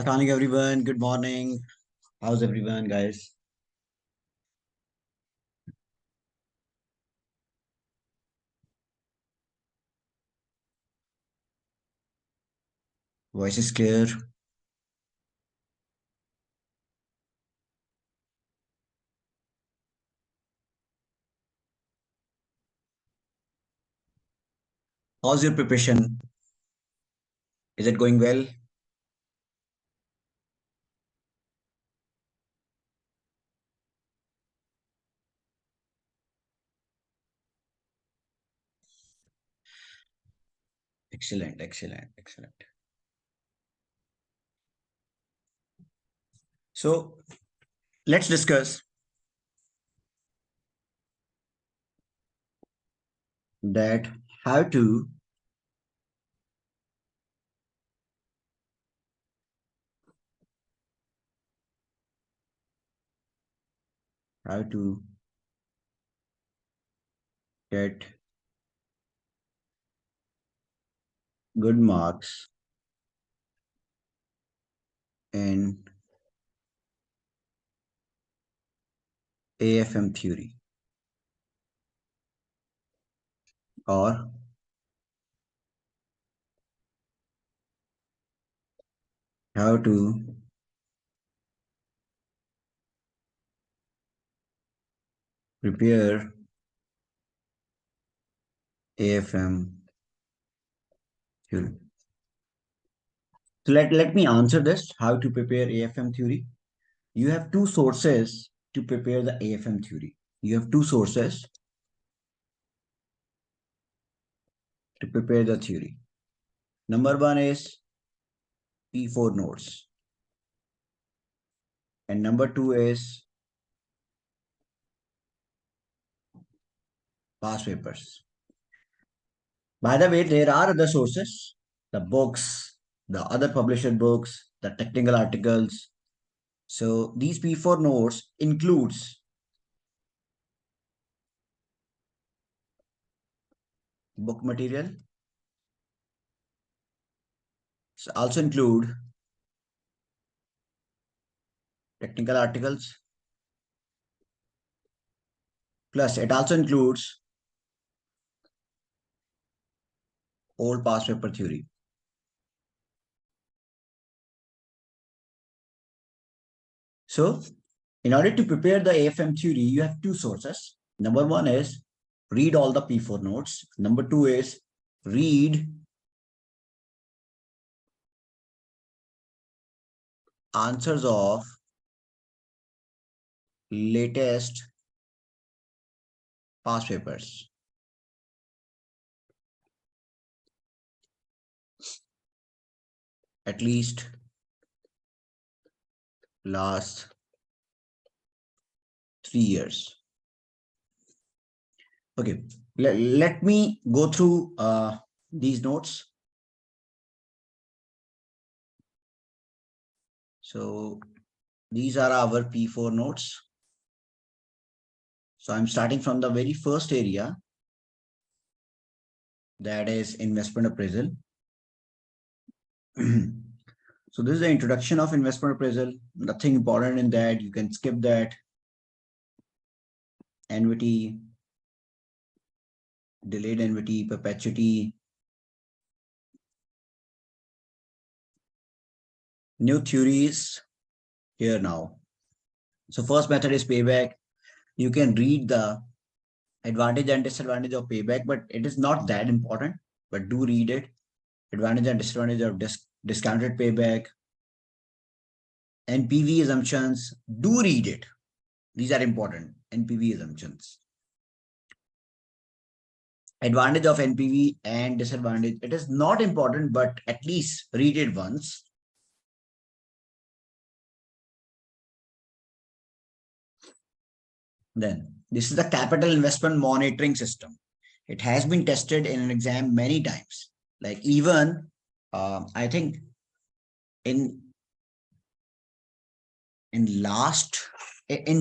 Morning, everyone. Good morning. How's everyone, guys? Voice is clear. How's your preparation? Is it going well? Excellent, excellent, excellent. So let's discuss that how to how to get good marks in AFM theory, or how to prepare AFM theory. So let me answer this. How to prepare AFM theory? You have two sources to prepare the AFM theory. You have two sources to prepare the theory. Number one is P4 notes, and number two is past papers. By the way, there are other sources, the books, the other published books, the technical articles. So these P4 notes includes book material, so also include technical articles, plus it also includes old past paper theory. So in order to prepare the AFM theory, you have two sources. Number one is read all the P4 notes. Number two is read answers of latest past papers. At least last 3 years. Okay, let me go through these notes. So these are our P4 notes. So I'm starting from the very first area, that is investment appraisal. So this is the introduction of investment appraisal. Nothing important in that. You can skip that. Annuity, delayed annuity, perpetuity. New theories here now. So first method is payback. You can read the advantage and disadvantage of payback, but it is not that important, but do read it. Advantage and disadvantage of discounted payback. NPV assumptions, do read it. These are important, NPV assumptions. Advantage of NPV and disadvantage, it is not important, but at least read it once. Then this is the capital investment monitoring system. It has been tested in an exam many times. Like even, I think in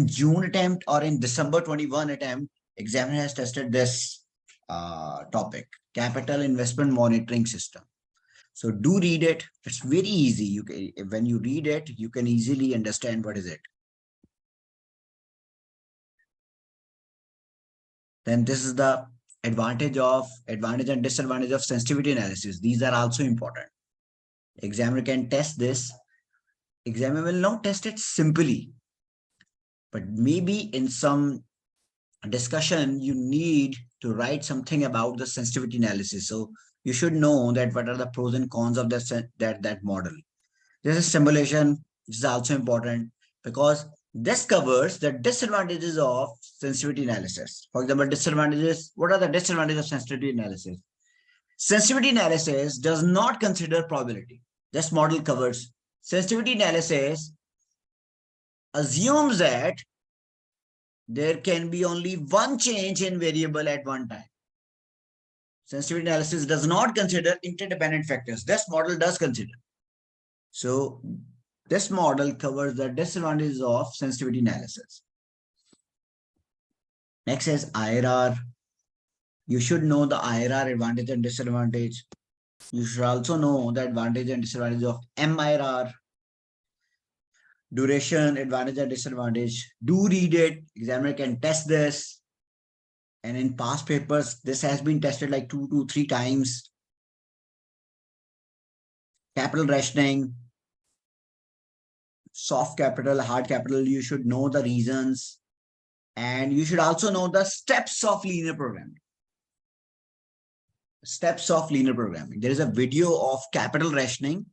June attempt or in December 21 attempt, examiner has tested this topic, capital investment monitoring system. So do read it. It's very easy. You can, when you read it, you can easily understand what is it. Then this is the advantage and disadvantage of sensitivity analysis. These are also important. Examiner can test this. Examiner will not test it simply, but maybe in some discussion, you need to write something about the sensitivity analysis. So you should know that what are the pros and cons of that model. This is simulation. This is also important because this covers the disadvantages of sensitivity analysis. For example, disadvantages. What are the disadvantages of sensitivity analysis? Sensitivity analysis does not consider probability. This model covers sensitivity analysis assumes that there can be only one change in variable at one time. Sensitivity analysis does not consider interdependent factors. This model does consider. So this model covers the disadvantages of sensitivity analysis. Next is IRR. You should know the IRR advantage and disadvantage. You should also know the advantage and disadvantage of MIRR. Duration, advantage and disadvantage. Do read it. Examiner can test this. And in past papers, this has been tested like 2 to 3 times. Capital rationing, soft capital, hard capital, you should know the reasons. And you should also know the steps of linear programming. Steps of linear programming. There is a video of capital rationing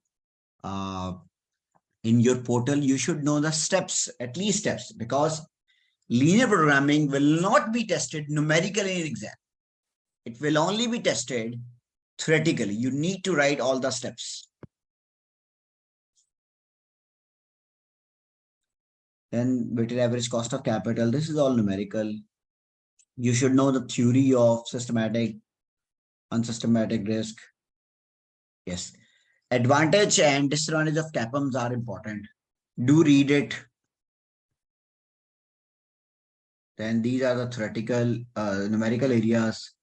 in your portal. You should know the steps, at least steps, because linear programming will not be tested numerically in exam. It will only be tested theoretically. You need to write all the steps. Then weighted average cost of capital. This is all numerical. You should know the theory of systematic, unsystematic risk. Yes. Advantage and disadvantage of CAPMs are important. Do read it. Then these are the theoretical, numerical areas.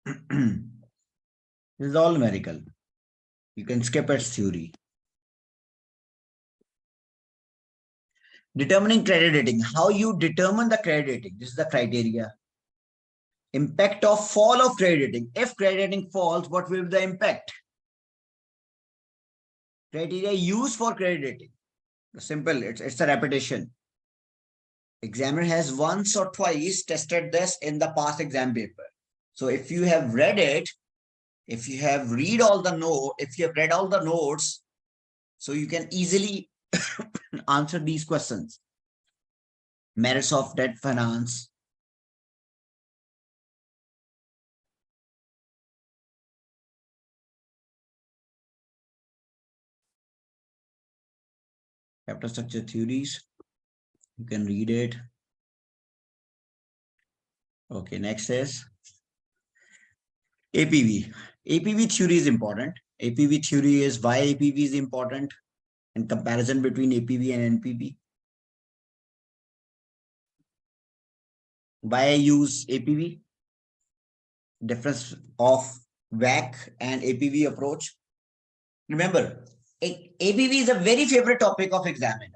This is all numerical. You can skip its theory. Determining credit rating. How you determine the credit rating. This is the criteria. Impact of fall of credit rating. If credit rating falls, what will be the impact? Criteria used for credit rating. Simple. It's a repetition. Examiner has once or twice tested this in the past exam paper. So if you have read it, if you have read all the note, if you have read all the notes, so you can easily answer these questions. Merits of debt finance. Capital structure theories. You can read it. Okay, next is APV. APV theory is important. APV theory is why APV is important in comparison between APV and NPV. Why I use APV? Difference of WAC and APV approach. Remember, APV is a very favorite topic of examiner.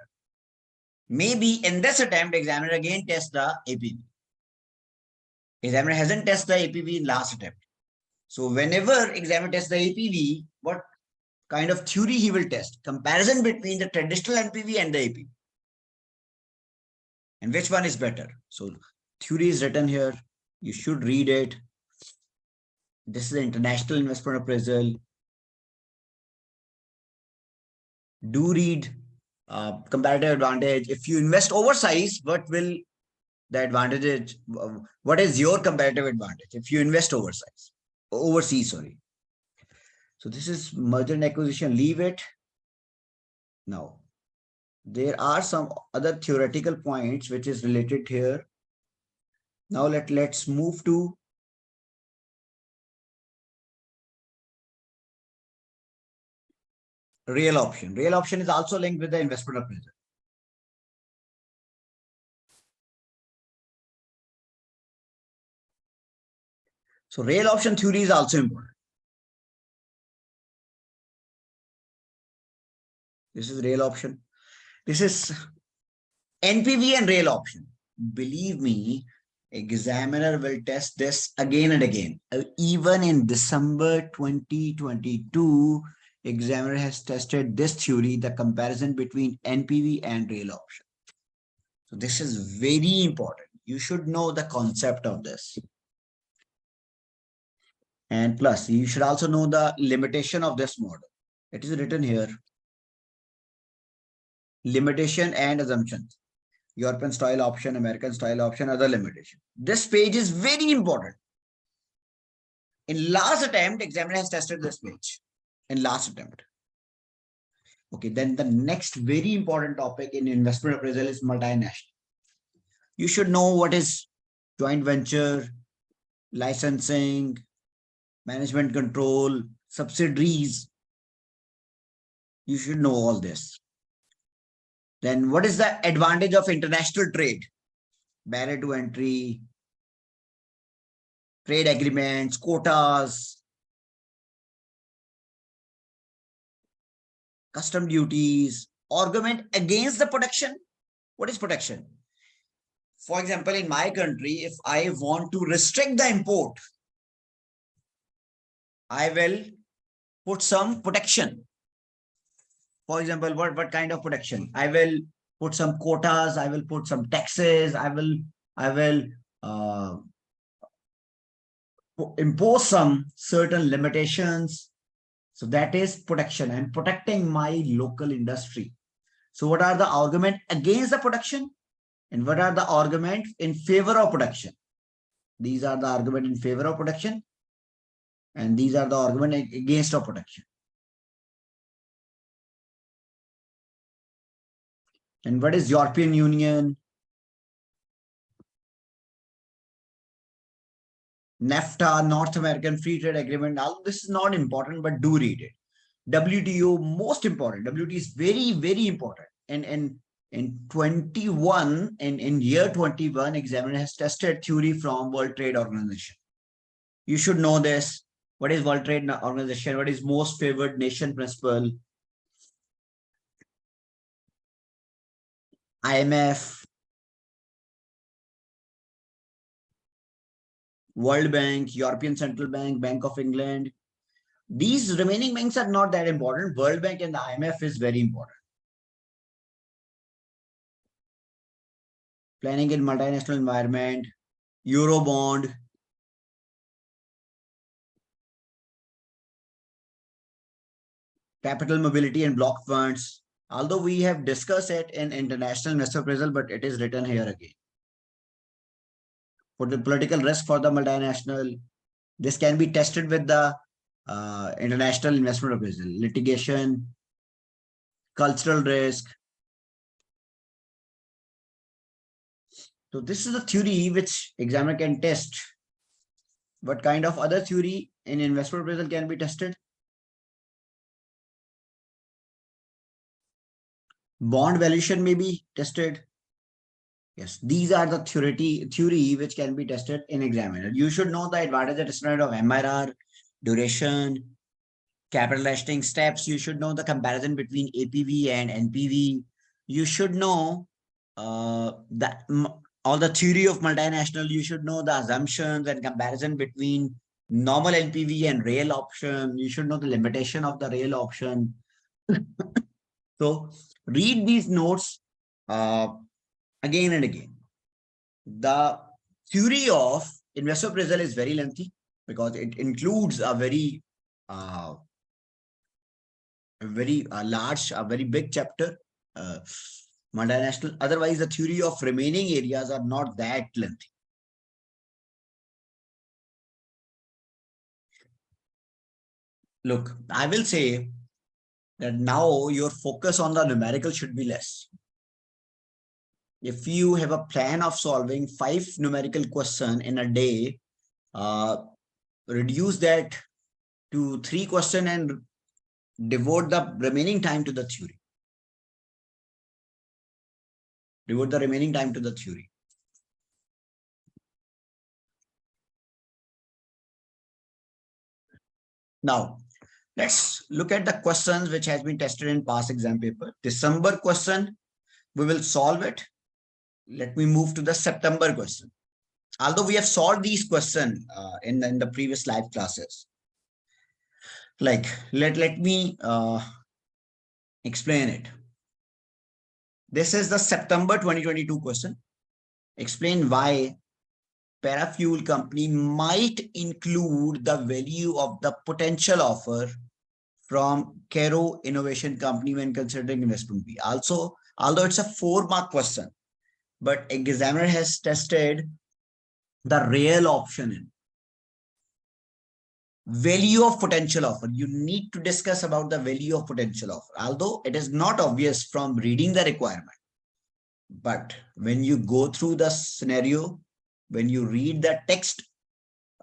Maybe in this attempt, examiner again tests the APV. Examiner hasn't tested the APV in last attempt. So whenever examiner tests the APV, what kind of theory he will test? Comparison between the traditional NPV and the APV. And which one is better? So theory is written here. You should read it. This is the International Investment Appraisal. Do read comparative advantage. If you invest oversized, what will the advantage is? What is your comparative advantage if you invest overseas, sorry. So this is merger and acquisition. Leave it. Now, there are some other theoretical points which is related here. Now let's move to real option. Real option is also linked with the investment appraisal. So real option theory is also important. This is real option. This is NPV and real option. Believe me, examiner will test this again and again. Even in December 2022, examiner has tested this theory, the comparison between NPV and real option. So this is very important. You should know the concept of this. And plus, you should also know the limitation of this model. It is written here. Limitation and assumptions. European style option, American style option, other limitation. This page is very important. In last attempt, examiner has tested this page. In last attempt. Okay, then the next very important topic in investment appraisal is multinational. You should know what is joint venture, licensing, management control, subsidiaries. You should know all this. Then what is the advantage of international trade? Barrier to entry, trade agreements, quotas, custom duties, argument against the protection. What is protection? For example, in my country, if I want to restrict the import, I will put some protection. For example, what kind of protection? I will put some quotas, I will put some taxes, I will impose some certain limitations. So that is protection. I'm protecting my local industry. So what are the arguments against the protection? And what are the arguments in favor of protection? These are the arguments in favor of protection. And these are the arguments against of protection. And what is European Union? NAFTA, North American Free Trade Agreement. All this is not important, but do read it. WTO, most important. WTO is very, very important. And in 21, in year 21, examiner has tested theory from World Trade Organization. You should know this. What is World Trade Organization? What is most favored nation principle? IMF, World Bank, European Central Bank, Bank of England. These remaining banks are not that important. World Bank and the IMF is very important. Planning in multinational environment, Eurobond, capital mobility and block funds. Although we have discussed it in international investor appraisal, but it is written here again. For the political risk for the multinational, this can be tested with the international investment appraisal, litigation, cultural risk. So this is the theory which examiner can test. What kind of other theory in investment appraisal can be tested? Bond valuation may be tested. Yes, these are the theory which can be tested in examiner. You should know the advantage and disadvantage of MRR, duration, capital rationing steps. You should know the comparison between APV and NPV. You should know all the theory of multinational. You should know the assumptions and comparison between normal NPV and real option. You should know the limitation of the real option. So read these notes again and again. The theory of investor appraisal is very lengthy because it includes a very large, a very big chapter, multinational. Otherwise, the theory of remaining areas are not that lengthy. Look, I will say that now your focus on the numerical should be less. If you have a plan of solving 5 numerical questions in a day, reduce that to 3 questions and devote the remaining time to the theory. Devote the remaining time to the theory. Now, Let's look at the questions which has been tested in past exam paper. December question, we will solve it. Let me move to the September question. Although we have solved these questions in the previous live classes. Like, let me explain it. This is the September 2022 question. Explain why parafuel company might include the value of the potential offer from Caro Innovation Company when considering investment fee. Also, although it's a 4-mark question, but examiner has tested the real option in value of potential offer. You need to discuss about the value of potential offer, although it is not obvious from reading the requirement. But when you go through the scenario, when you read the text,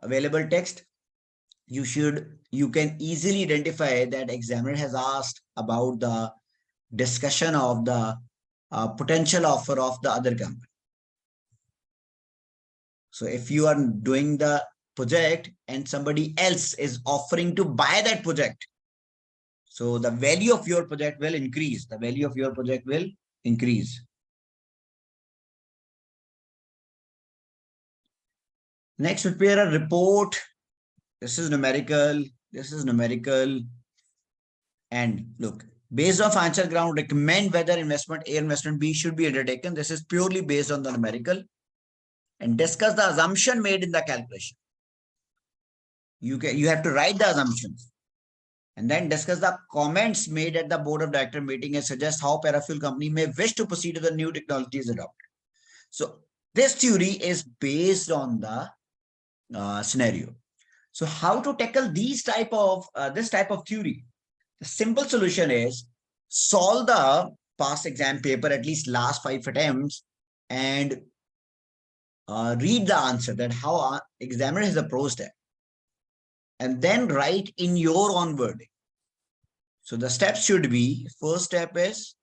available text, you can easily identify that examiner has asked about the discussion of the potential offer of the other company. So if you are doing the project and somebody else is offering to buy that project, so the value of your project will increase. The value of your project will increase. Next, prepare a report. This is numerical. This is numerical. And look, based on financial ground, recommend whether investment A or investment B should be undertaken. This is purely based on the numerical. And discuss the assumption made in the calculation. You have to write the assumptions. And then discuss the comments made at the board of director meeting and suggest how parafuel company may wish to proceed with the new technologies adopted. So this theory is based on the scenario. So how to tackle this type of theory? The simple solution is solve the past exam paper, at least last 5 attempts, and read the answer, that how examiner has approached it, and then write in your own wording. So the steps should be, first step is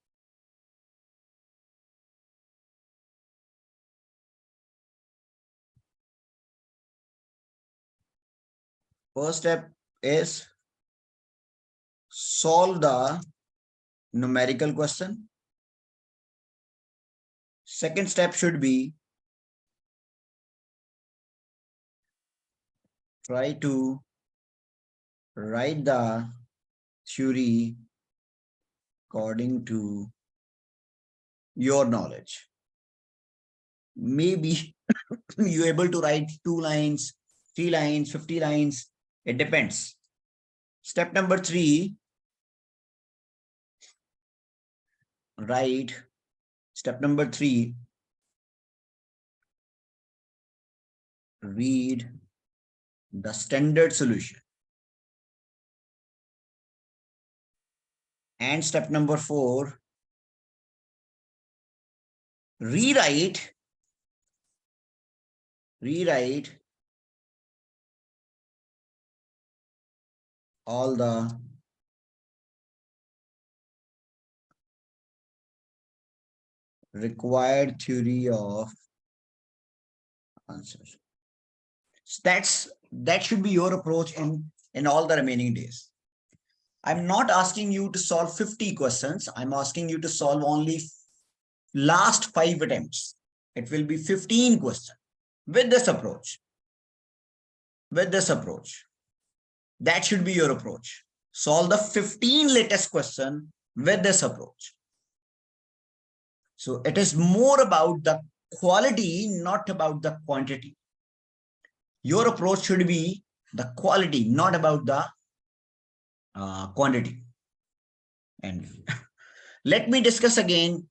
solve the numerical question. Second step should be try to write the theory according to your knowledge. Maybe you're able to write 2 lines, 3 lines, 50 lines. It depends. Step number 3, write. Step number 3, read the standard solution. And step number 4, rewrite all the required theory of answers. So that should be your approach in all the remaining days. I'm not asking you to solve 50 questions. I'm asking you to solve only last 5 attempts. It will be 15 questions with this approach. That should be your approach. Solve the 15 latest question with this approach. So it is more about the quality, not about the quantity. Your approach should be the quality, not about the quantity. And let me discuss again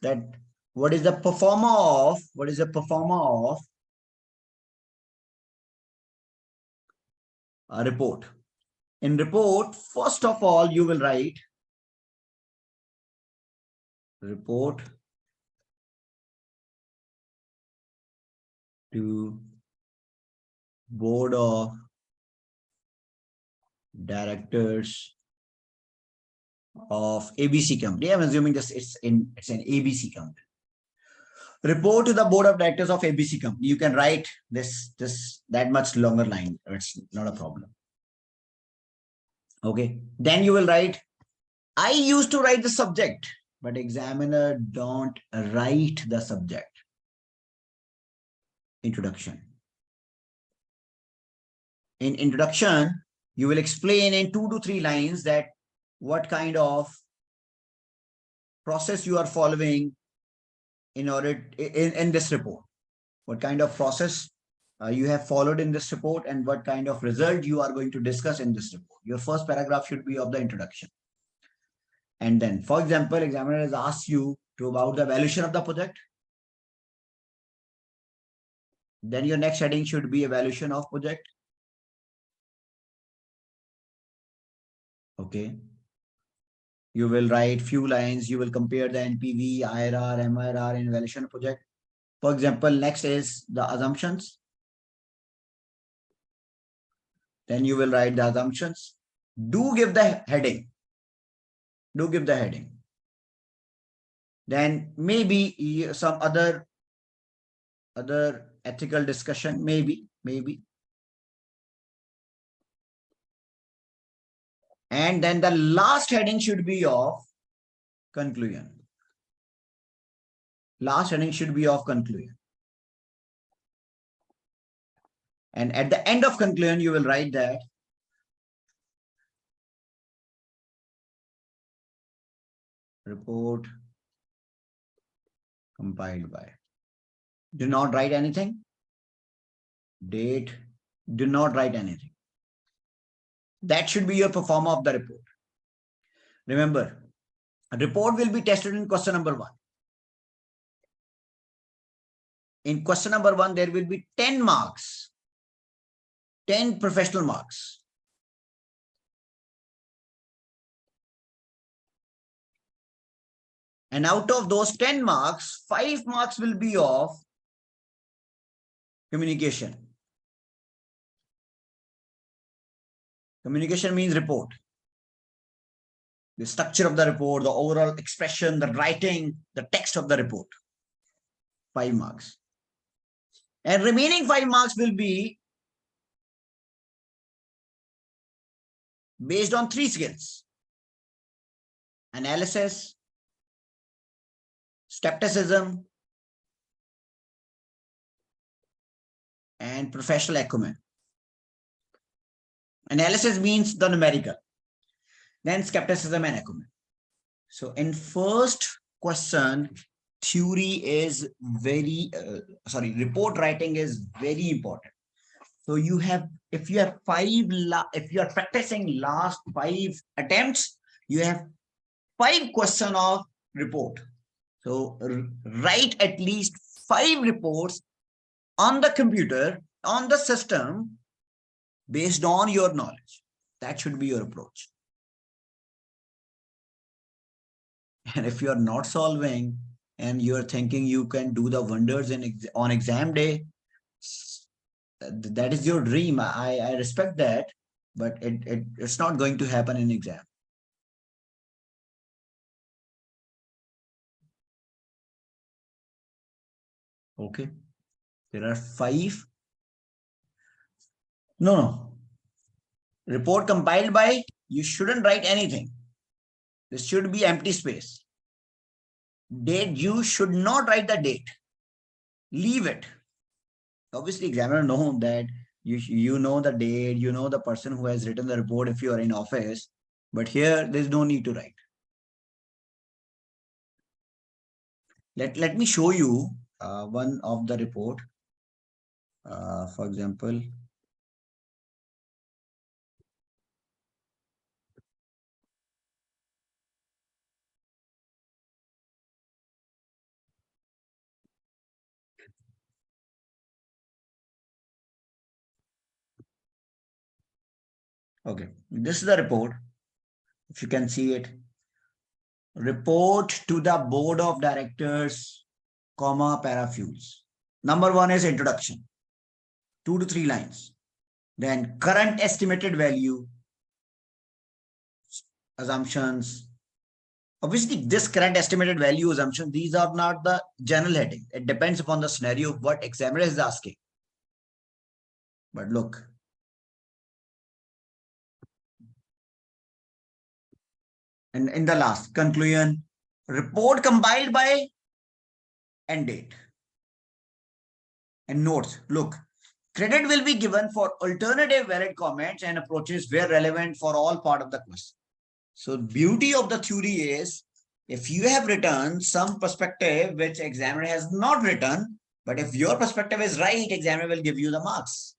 that what is the performer of a report. In report, first of all, you will write report to board of directors of ABC company. I'm assuming this it's an ABC company. Report to the board of directors of ABC company. You can write that much longer line. It's not a problem. Okay. Then you will write, I used to write the subject, but examiner don't write the subject. Introduction. In introduction, you will explain in 2 to 3 lines that what kind of process you are following in order in this report. What kind of process you have followed in this report and what kind of result you are going to discuss in this report. Your first paragraph should be of the introduction. And then, for example, examiner has asked you to about the valuation of the project. Then your next heading should be evaluation of project. Okay. You will write few lines. You will compare the NPV, IRR, MIRR in evaluation project. For example, next is the assumptions. Then you will write the assumptions. Do give the heading. Do give the heading. Then maybe some other ethical discussion, maybe. And then the last heading should be of conclusion. Last heading should be of conclusion. And at the end of conclusion, you will write that report compiled by. Do not write anything. Date. Do not write anything. That should be your performer of the report. Remember, a report will be tested in question number 1. In question number 1, there will be 10 marks, 10 professional marks. And out of those 10 marks, 5 marks will be of communication. Communication means report. The structure of the report, the overall expression, the writing, the text of the report. 5 marks. And remaining 5 marks will be based on 3 skills. Analysis, skepticism, and professional acumen. Analysis means the numerical. Then skepticism and acumen. So in first question, theory is report writing is very important. So you have, if you are practicing last 5 attempts, you have 5 questions of report. So write at least 5 reports on the computer, on the system, based on your knowledge. That should be your approach. And if you are not solving and you are thinking you can do the wonders on exam day, that is your dream. I respect that, but it's not going to happen in exam. Okay. There are 5. No. Report compiled by, you shouldn't write anything. This should be empty space. Date, you should not write the date. Leave it. Obviously, examiner know that you know the date, you know the person who has written the report if you are in office, but here there's no need to write. Let me show you one of the report. For example, okay, this is the report. If you can see it, report to the board of directors, parafuels. Number 1 is introduction, 2 to 3 lines. Then current estimated value, assumptions. Obviously, this current estimated value assumption, these are not the general heading. It depends upon the scenario of what examiner is asking. But look, And in the last, conclusion, report compiled by end date. And notes, look, credit will be given for alternative valid comments and approaches where relevant for all part of the question. So beauty of the theory is, if you have written some perspective which examiner has not written, but if your perspective is right, examiner will give you the marks.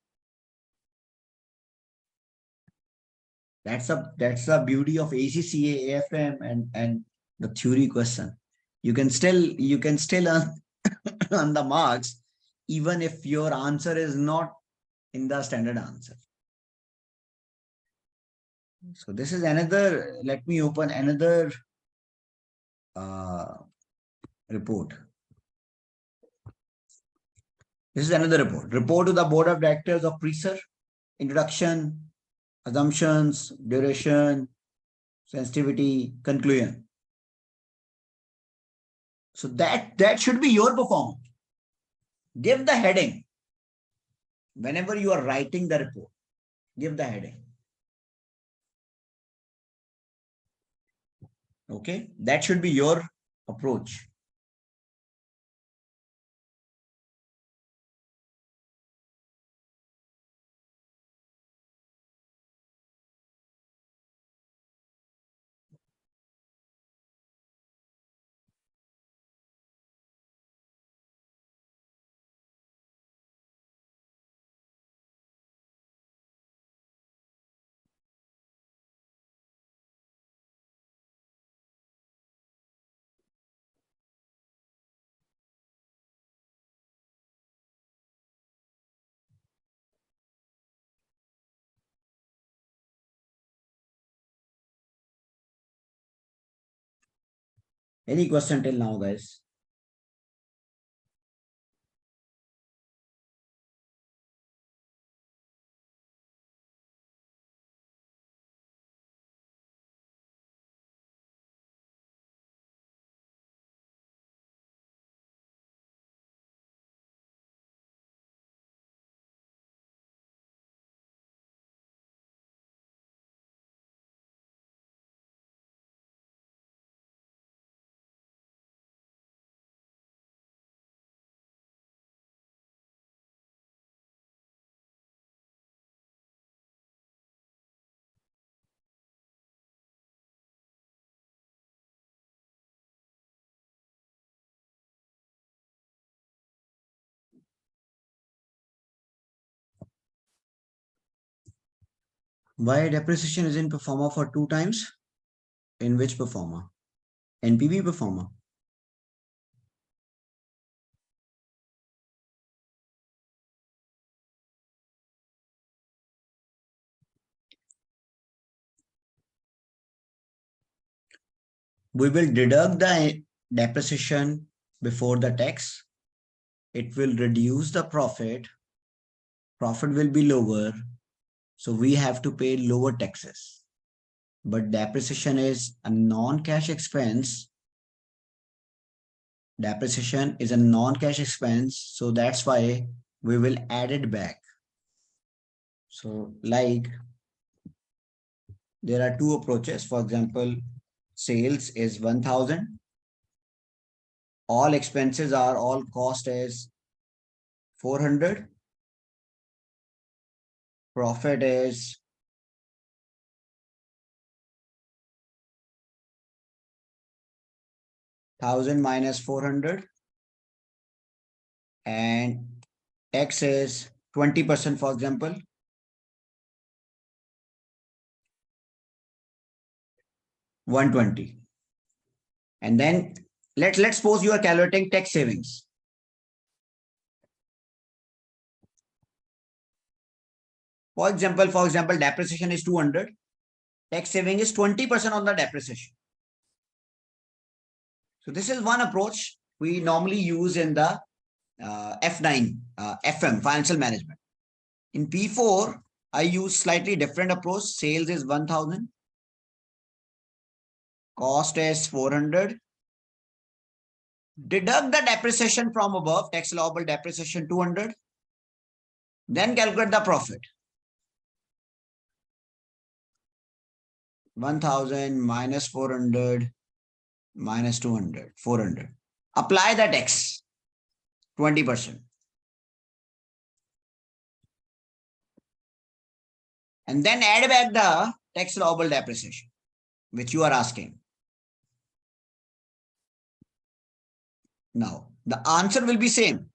That's the beauty of ACCA, AFM, and the theory question. You can still earn the marks even if your answer is not in the standard answer. So this is another. Let me open another report. This is another report. Report to the board of directors of PRESER. Introduction, assumptions, duration, sensitivity, conclusion. So that should be your performance. Give the heading. Whenever you are writing the report, give the heading. Okay, that should be your approach. Any question till now, guys? Why depreciation is in performer for 2 times? In which performer? NPV performer. We will deduct the depreciation before the tax. It will reduce the profit. Profit will be lower. So we have to pay lower taxes. But depreciation is a non-cash expense. Depreciation is a non-cash expense. So that's why we will add it back. So like there are 2 approaches. For example, sales is 1,000. All expenses are, all cost is 400. Profit is 1,000 minus 400. And tax is 20%, for example. 120. And then let's suppose you are calculating tax savings. For example, depreciation is 200. Tax saving is 20% on the depreciation. So this is one approach we normally use in the F9, FM, financial management. In P4, I use slightly different approach. Sales is 1,000. Cost is 400. Deduct the depreciation from above, tax allowable depreciation 200. Then calculate the profit. 1000 minus 400 minus 200, 400. Apply the tax, 20%. And then add back the tax allowable depreciation, which you are asking. Now, the answer will be same.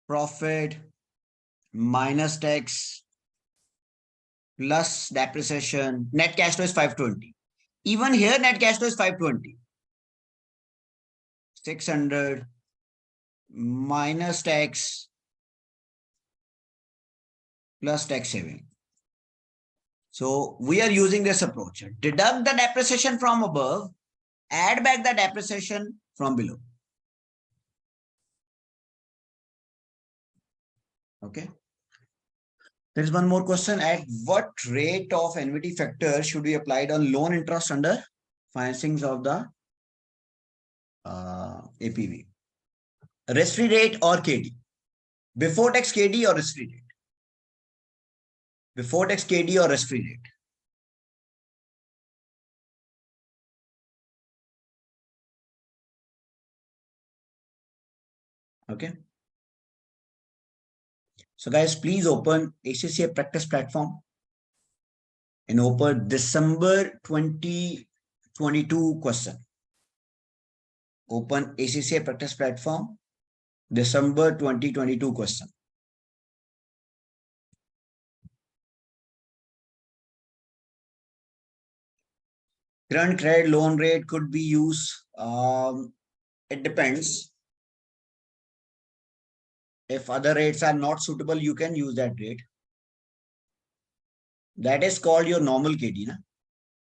Profit minus tax plus depreciation. Net cash flow is 520. Even here, net cash flow is 520. 600 minus tax plus tax saving. So we are using this approach. Deduct the depreciation from above, add back the depreciation from below. Okay. There is one more question. At what rate of annuity factor should be applied on loan interest under financings of the APV? Risk-free rate or KD? Before tax KD or risk-free rate? Before tax KD or risk-free rate? Okay. So guys, please open ACCA practice platform and open December 2022 question. Open ACCA practice platform, December 2022 question. Current credit loan rate could be used. It depends. If other rates are not suitable, you can use that rate. That is called your normal KD ना.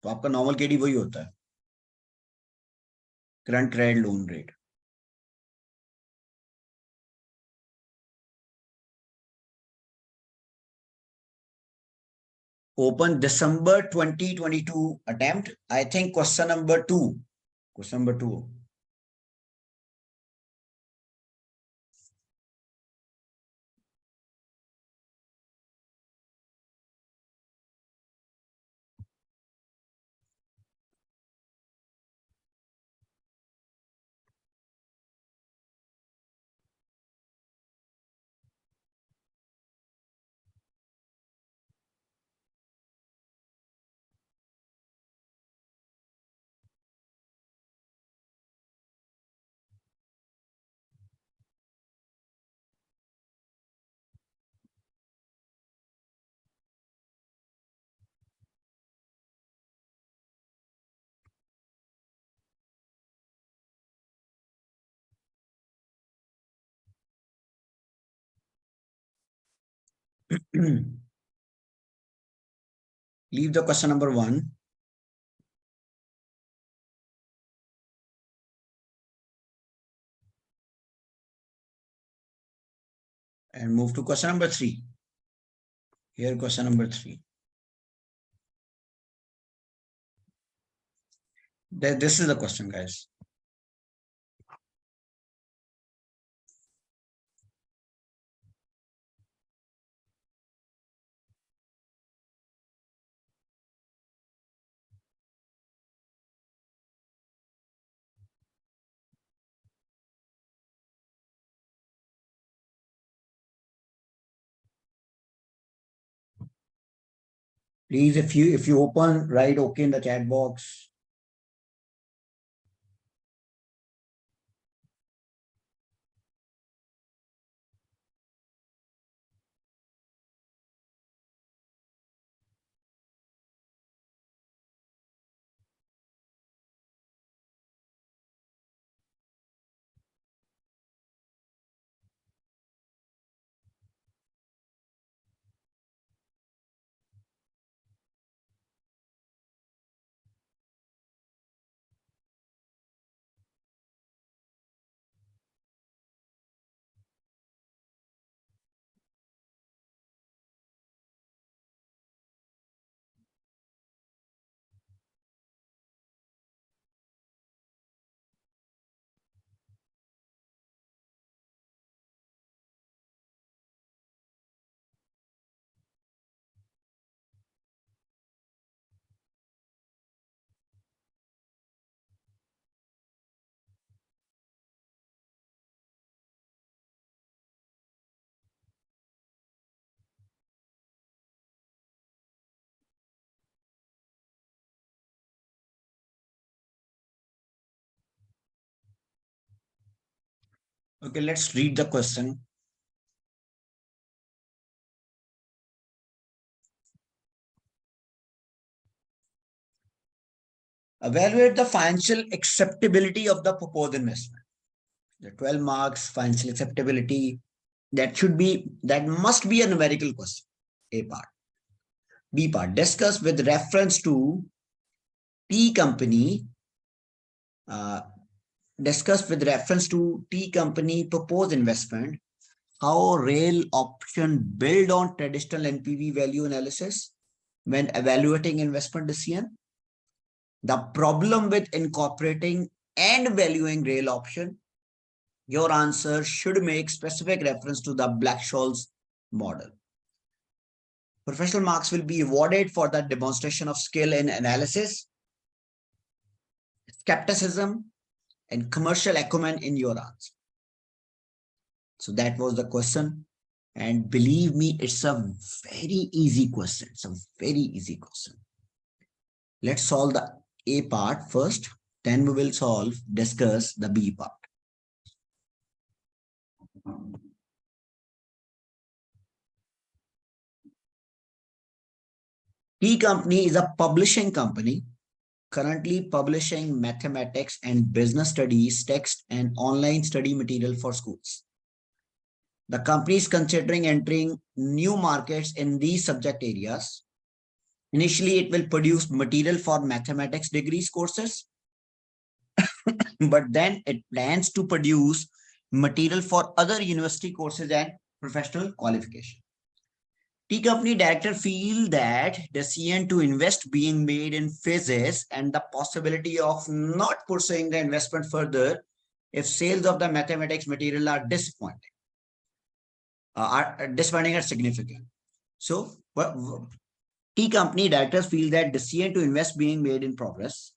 तो आपका normal KD वही होता है. Current credit loan rate. Open December 2022 attempt. I think question number 2. Question number 2. Leave the question number 1. And move to question number 3. Here, question number 3. This is the question, guys. Please, if you open, write okay in the chat box. Okay, let's read the question. Evaluate the financial acceptability of the proposed investment. The 12 marks, financial acceptability, that must be a numerical question. A part. B part, discuss with reference to T company, uh, T company proposed investment, how rail option build on traditional NPV value analysis when evaluating investment decision. The problem with incorporating and valuing rail option, your answer should make specific reference to the Black-Scholes model. Professional marks will be awarded for the demonstration of skill in analysis, skepticism, and commercial acumen in your answer. So that was the question. And believe me, it's a very easy question. It's a very easy question. Let's solve the A part first. Then we will discuss the B part. T company is a publishing company currently publishing mathematics and business studies text and online study material for schools. The company is considering entering new markets in these subject areas. Initially, it will produce material for mathematics degrees courses, but then it plans to produce material for other university courses and professional qualification. T company director feel that decision to invest being made in phases and the possibility of not pursuing the investment further if sales of the mathematics material are disappointing or significant. So T company directors feel that decision to invest being made in progress.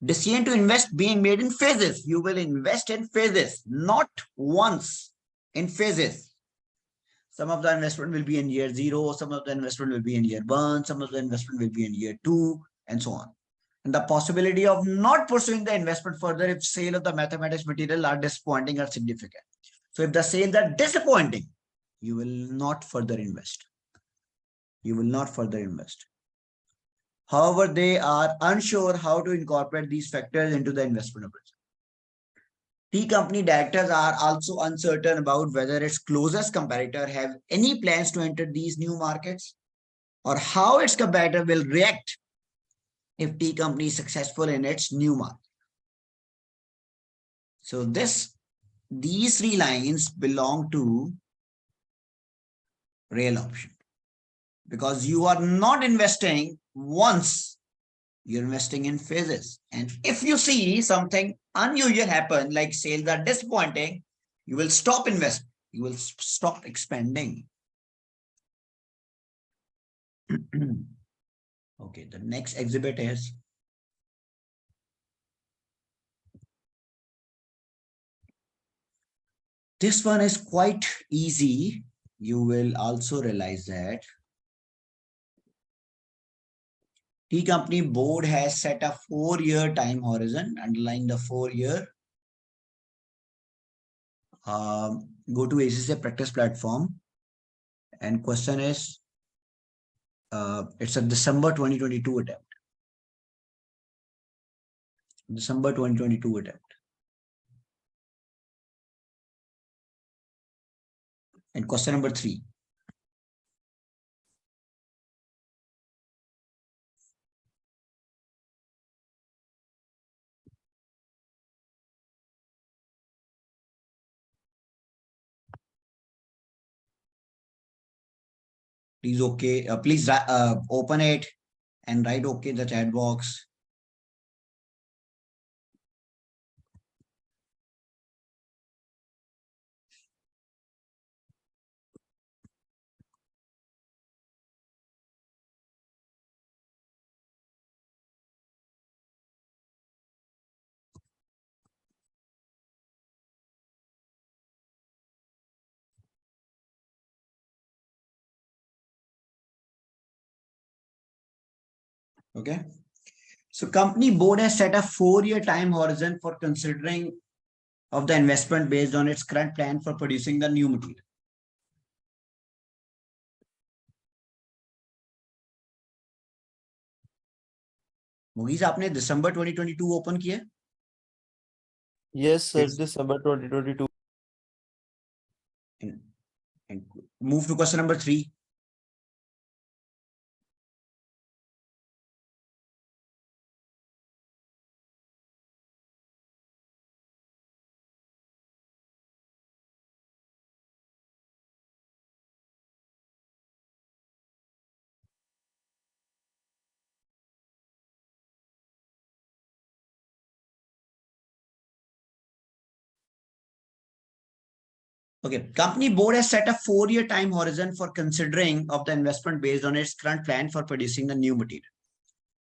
Decision to invest being made in phases. You will invest in phases, not once, in phases. Some of the investment will be in year 0, some of the investment will be in year 1, some of the investment will be in year 2, and so on. And the possibility of not pursuing the investment further if sale of the mathematics material are disappointing or significant. So if the sales are disappointing, you will not further invest. You will not further invest. However, they are unsure how to incorporate these factors into the investment appraisal. T company directors are also uncertain about whether its closest competitor have any plans to enter these new markets or how its competitor will react if T company is successful in its new market. So these 3 lines belong to rail option because you are not investing once, you're investing in phases. And if you see something unusual happen, like sales are disappointing, you will stop investing. You will stop expanding. Okay, the next exhibit is this one is quite easy. You will also realize that T company board has set a 4-year time horizon, underlying the 4-year. Go to ACCA practice platform and question is, it's a December 2022 attempt. December 2022 attempt. And question number 3. Please please open it and write okay in the chat box. Okay. So company board has set a 4-year time horizon for considering of the investment based on its current plan for producing the new material. Mugis आपने दिसंबर 2022 open किया? Yes, sir. December 2022. And move to question number 3. Okay, company board has set a 4-year time horizon for considering of the investment based on its current plan for producing the new material.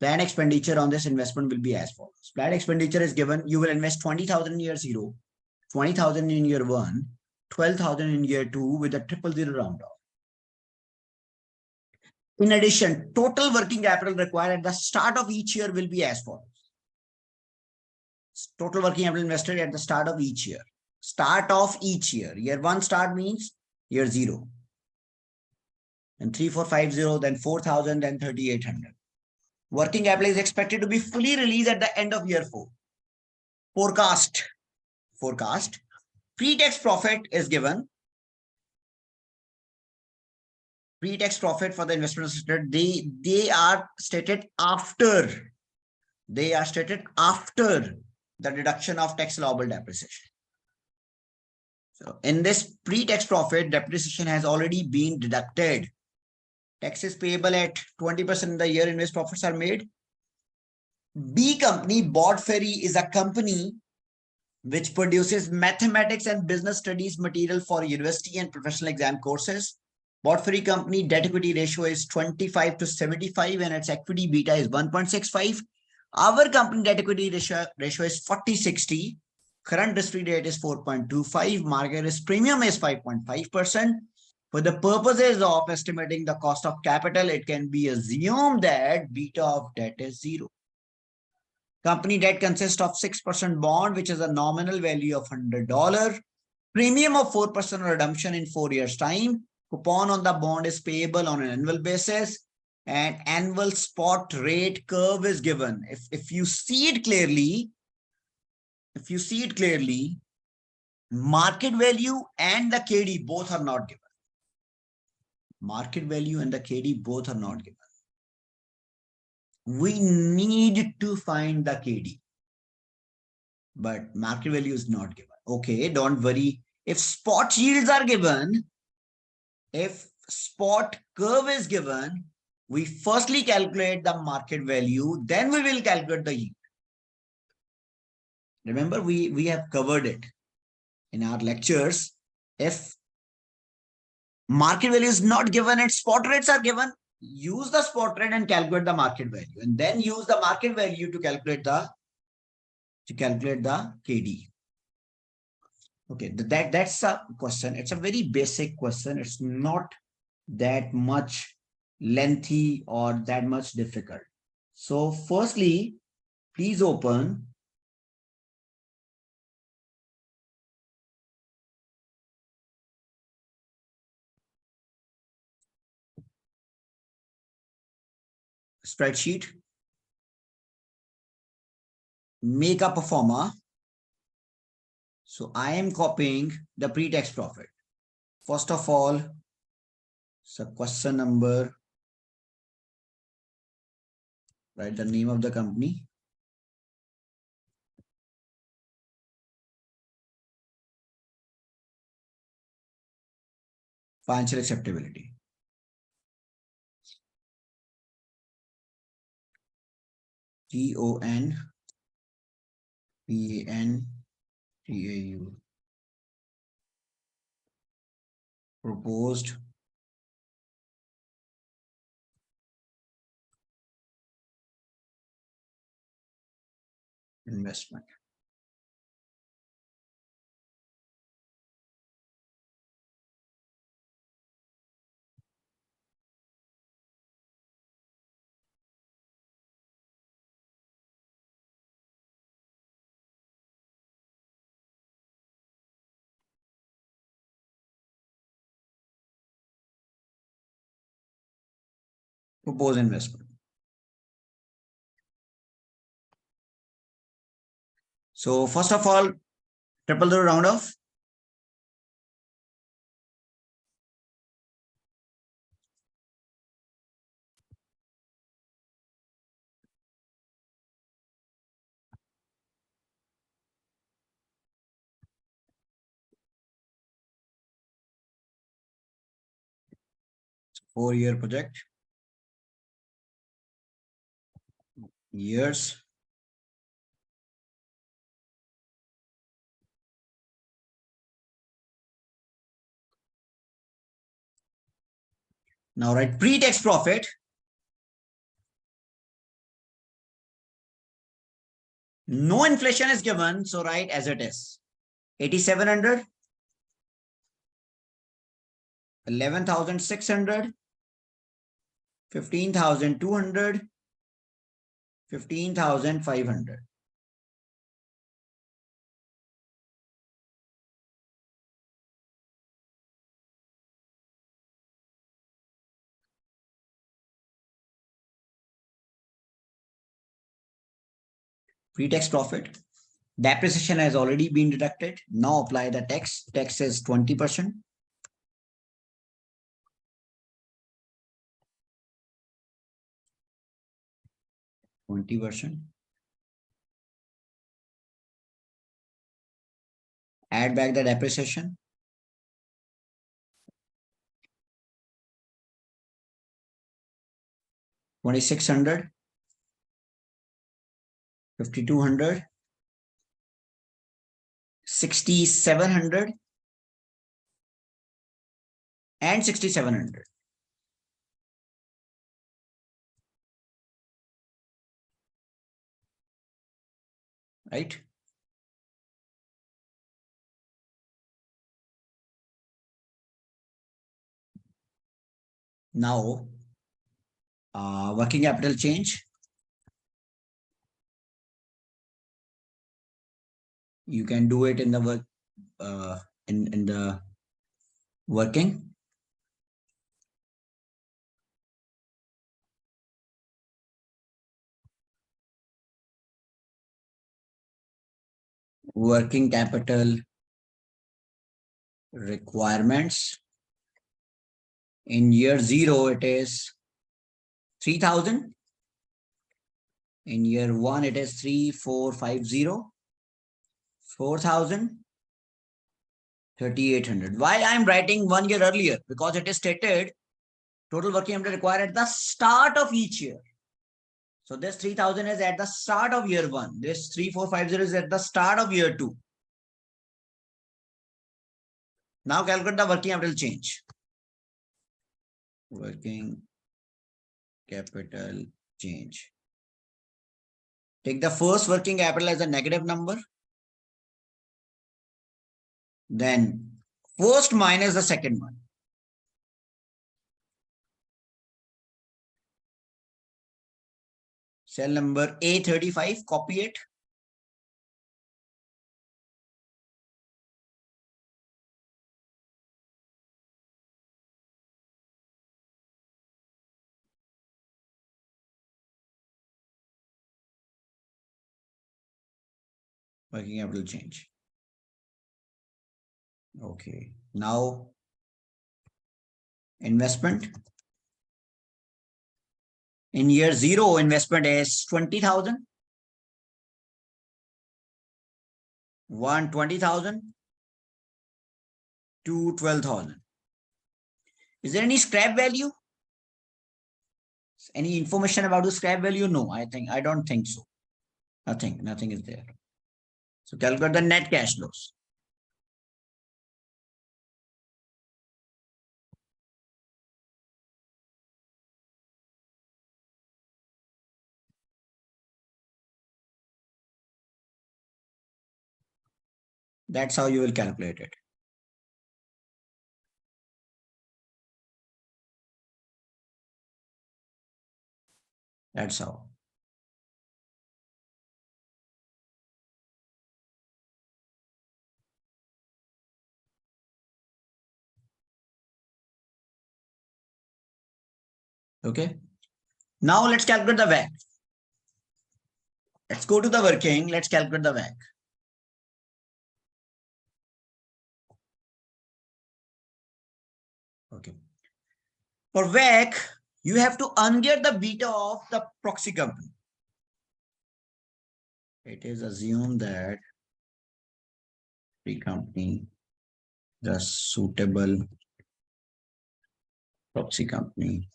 Planned expenditure on this investment will be as follows. Planned expenditure is given, you will invest 20,000 in year 0, 20,000 in year 1, 12,000 in year 2 with a 000 round off. In addition, total working capital required at the start of each year will be as follows. Total working capital invested at the start of each year. Start of each year. Year 1 start means year 0. And 3,450, then 4,000, then 3,800. Working capital is expected to be fully released at the end of year 4. Forecast. Pre-tax profit is given. Pre-tax profit for the investment they are stated after. They are stated after the deduction of tax allowable depreciation. So in this pre-tax profit, depreciation has already been deducted. Tax is payable at 20% in the year in which profits are made. B company, Board Ferry, is a company which produces mathematics and business studies material for university and professional exam courses. Board Ferry company debt equity ratio is 25 to 75 and its equity beta is 1.65. Our company debt equity ratio is 40-60. Current risk-free rate is 4.25. Market risk premium is 5.5%. For the purposes of estimating the cost of capital, it can be assumed that beta of debt is 0. Company debt consists of 6% bond, which is a nominal value of $100. Premium of 4% redemption in 4 years' time. Coupon on the bond is payable on an annual basis. And annual spot rate curve is given. If you see it clearly, market value and the KD both are not given. Market value and the KD both are not given. We need to find the KD, but market value is not given. Okay, don't worry. If spot yields are given, if spot curve is given, we firstly calculate the market value, then we will calculate the yield. Remember, we have covered it in our lectures. If market value is not given and spot rates are given, use the spot rate and calculate the market value, and then use the market value to calculate the KD. Okay, that's a question. It's a very basic question. It's not that much lengthy or that much difficult. So firstly, please open spreadsheet, make a performer. So I am copying the pre-tax profit. First of all, so question number, write the name of the company. Financial acceptability. TONPANTAU. Proposed investment. Propose investment. So first of all, triple the round off. Four-year project. Years. Now write pre-tax profit. No inflation is given, so write as it is. 8,700, 11,600, 15,200, 15,500. Pre-tax profit. Depreciation has already been deducted. Now apply the tax. Tax is 20%. Add back the depreciation. 2,600, 5,200, 6,700, and 6,700. Right? Now, working capital change. You can do it in the work in the working. Working capital requirements. In year 0, it is 3,000. In year 1, it is 3,450, 4,000, 3,800. Why I'm writing 1 year earlier? Because it is stated total working capital required at the start of each year. So this 3,000 is at the start of year 1. This 3,450 is at the start of year 2. Now calculate the working capital change. Working capital change. Take the first working capital as a negative number. Then first minus the second one. Cell number A35, copy it. Working capital change. Okay. Now investment. In year 0, investment is 20,000. 1, 20,000. 2, 12,000. Is there any scrap value? Any information about the scrap value? No, I don't think so. Nothing is there. So calculate the net cash flows. That's how you will calculate it. That's how. Okay. Now let's calculate the WACC. Let's go to the working. Let's calculate the WACC. Okay. For WACC, you have to ungear the beta of the proxy company. It is assumed that the company, the suitable proxy company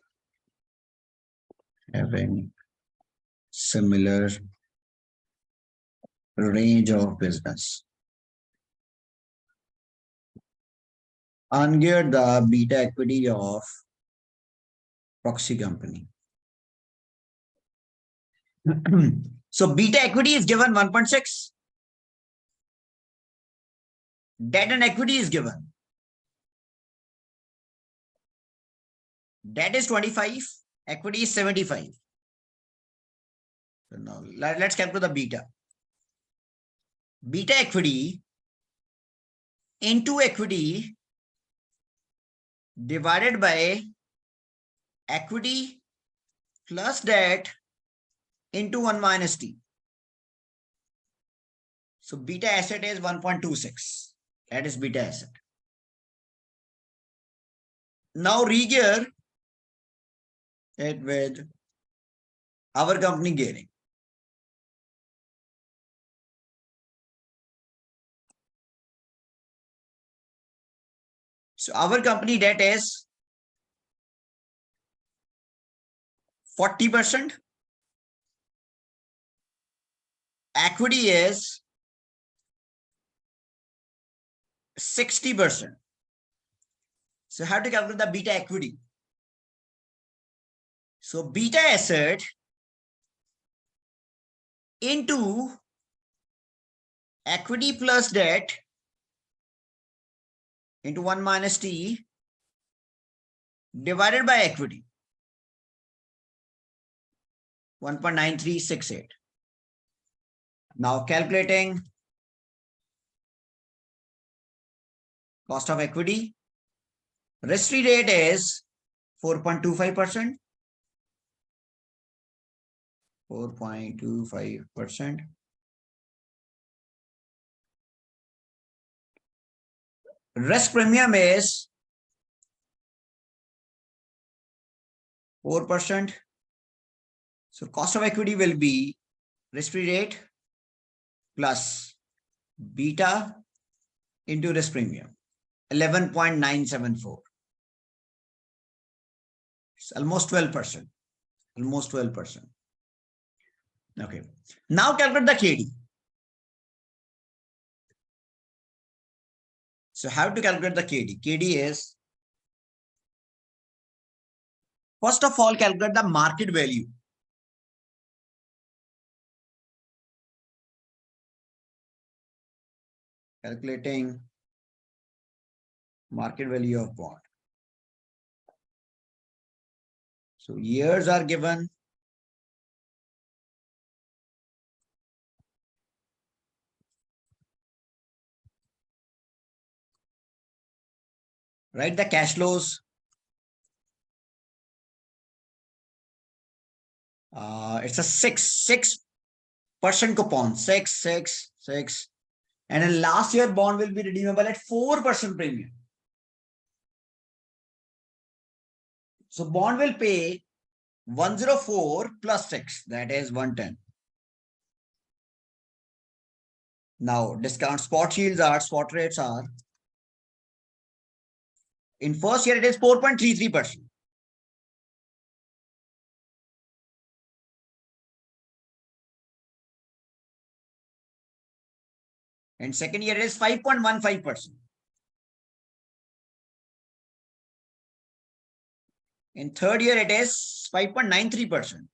having similar range of business. Ungear the beta equity of proxy company. So beta equity is given 1.6. Debt and equity is given. Debt is 25. Equity is 75. So now let's calculate the beta. Beta equity into equity divided by equity plus debt into 1 minus t. So beta asset is 1.26. That is beta asset. Now regear it with our company gearing. So our company debt is 40%. Equity is 60%. So how to calculate the beta equity? So beta asset into equity plus debt into 1 minus t divided by equity. 1.9368. Now calculating cost of equity. Risk-free rate is 4.25%. 4.25%. Risk premium is 4%. So cost of equity will be risk-free rate plus beta into risk premium, 11.974. It's almost 12%. Almost 12%. Okay. Now calculate the KD. So how to calculate the KD? KD is, first of all, calculate the market value. Calculating market value of bond. So years are given. Write the cash flows. It's a 6% coupon. 6. And then last year bond will be redeemable at 4% premium. So bond will pay 104 plus 6, that is 110. Now discount spot rates are, in first year it is 4.33%. And second year it is 5.15%. In third year it is 5.93%.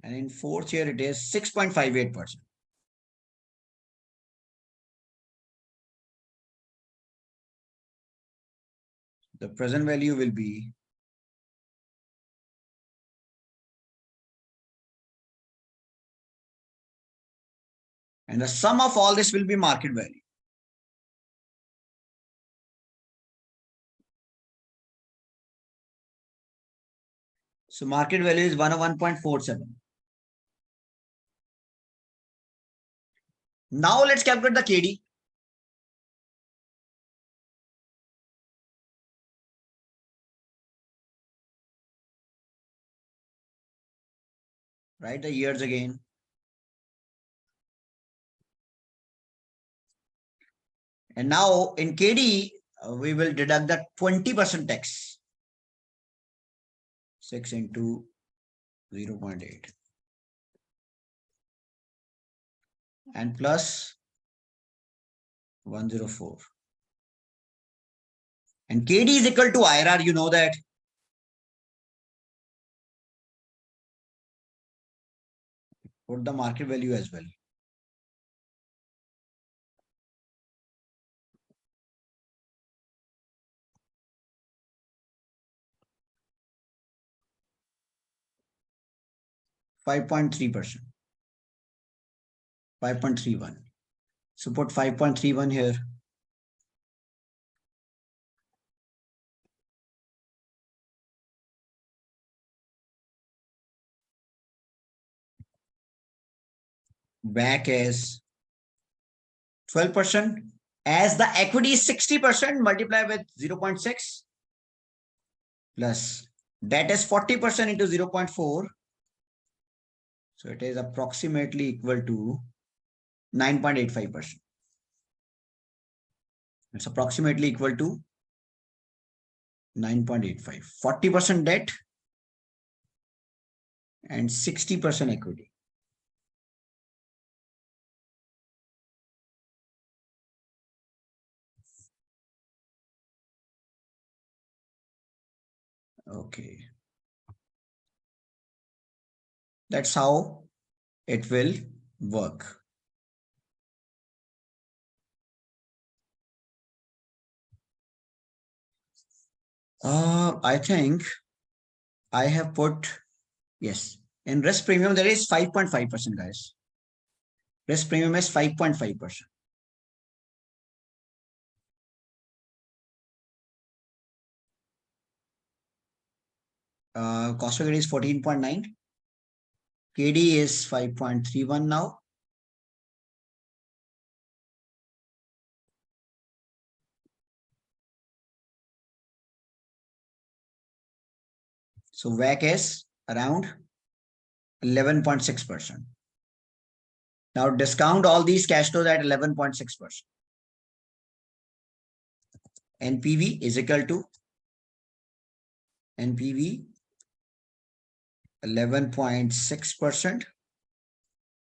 And in fourth year it is 6.58%. The present value will be and the sum of all this will be market value. So market value is 101.47. Now let's calculate the KD. Write the years again. And now in KD, we will deduct the 20% tax. 6 into 0.8. And plus 104. And KD is equal to IRR, you know that. Put the market value as well. %5.3%. 5.31. So put 5.31 here. Back as 12%. As the equity is 60%, multiply with 0.6 plus debt is 40% into 0.4. So it is approximately equal to 9.85%. It's approximately equal to 9.85. 40% debt and 60% equity. Okay. That's how it will work. I think I have put, yes, in risk premium, there is 5.5%, guys. Risk premium is 5.5%. Cost of credit is 14.9. KD is 5.31 now. So WACC is around 11.6%. Now discount all these cash flows at 11.6%. NPV is equal to NPV 11.6%.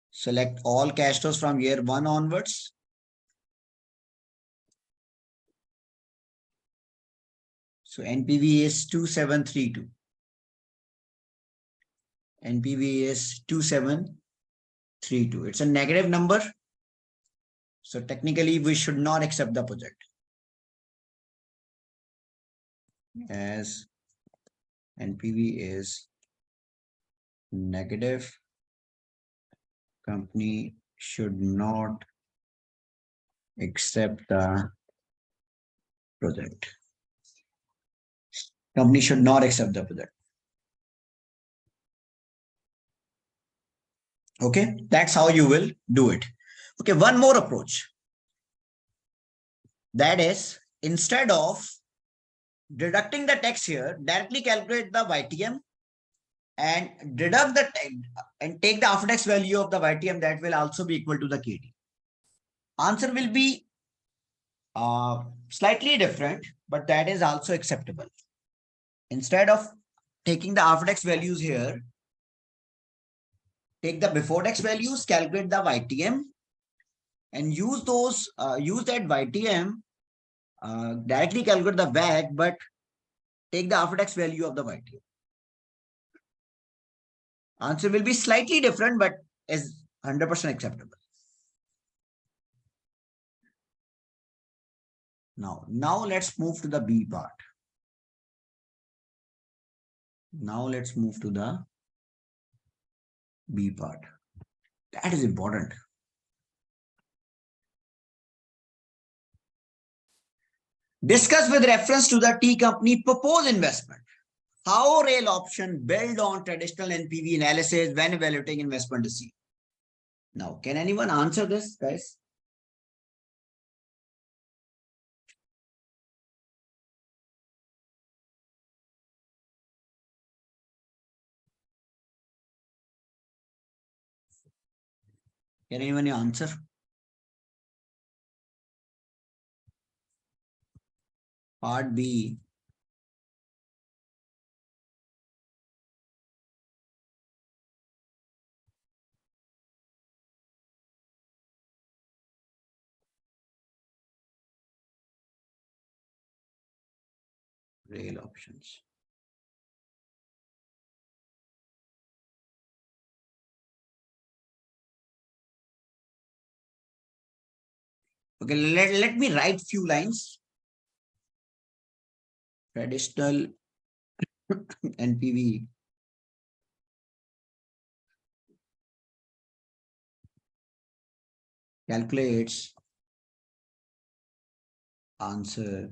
Select all cash flows from year 1 onwards. So NPV is 2732. NPV is 2732. It's a negative number. So technically we should not accept the project as NPV is negative. Company should not accept the project. Company should not accept the project. Okay, that's how you will do it. Okay, one more approach. That is, instead of deducting the tax here, directly calculate the YTM and deduct the tax and take the after tax value of the YTM, that will also be equal to the KD. Answer will be slightly different, but that is also acceptable. Instead of taking the after tax values here, take the before tax values, calculate the YTM, and use those, use that YTM, directly calculate the WACC, but take the after tax value of the YTM. Answer will be slightly different, but is 100% acceptable. Now let's move to the B part. Now let's move to the B part. That is important. Discuss with reference to the T company proposed investment. How rail option build on traditional NPV analysis when evaluating investment decision? Now, can anyone answer this, guys? Can anyone answer? Part B. Rail options. Okay, let me write few lines. Traditional NPV calculates answer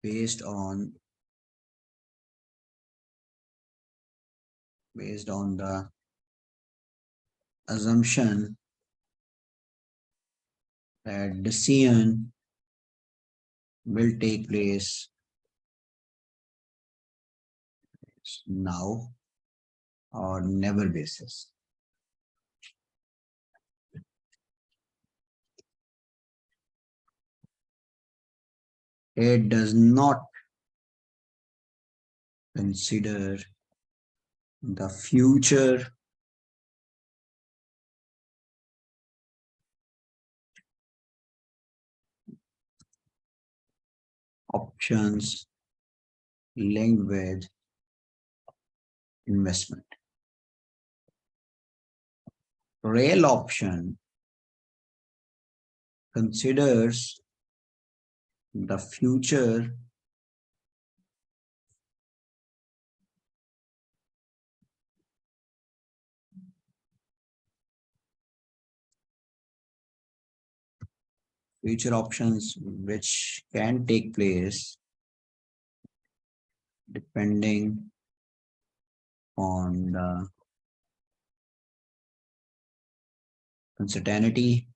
based on the assumption that decision will take place now or never basis. It does not consider the future options linked with investment. Rail option considers the future options which can take place depending on the uncertainty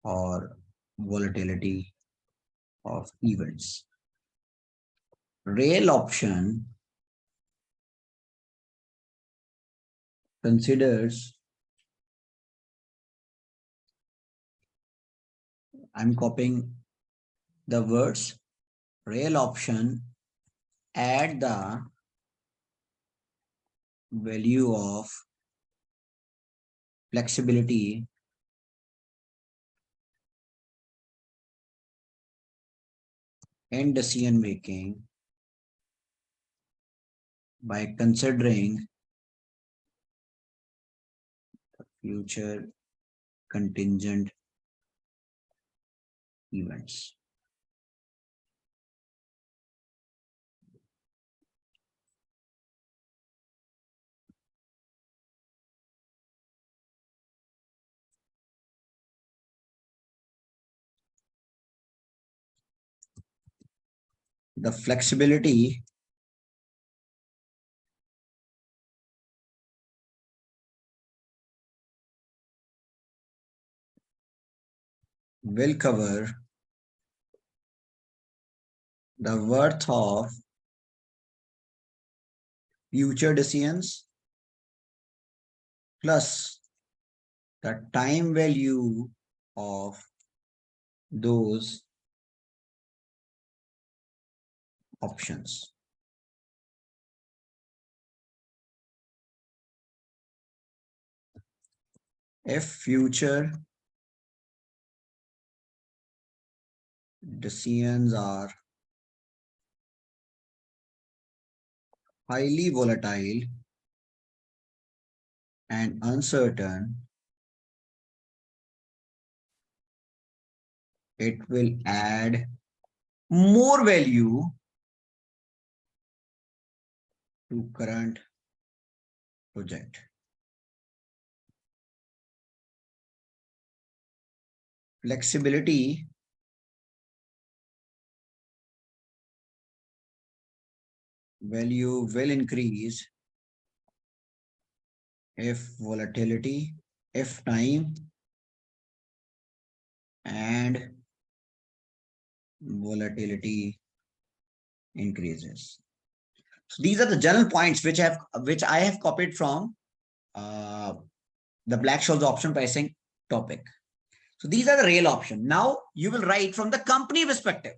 or volatility of events. Rail option considers, I'm copying the words, rail option add the value of flexibility in decision making by considering future contingent events. The flexibility will cover the worth of future decisions plus the time value of those options. If future decisions are highly volatile and uncertain, it will add more value to current project. Flexibility value will increase if volatility, if time and volatility increases. So these are the general points which I have copied from uh, the Black-Scholes option pricing topic. So these are the real option. Now you will write from the company perspective.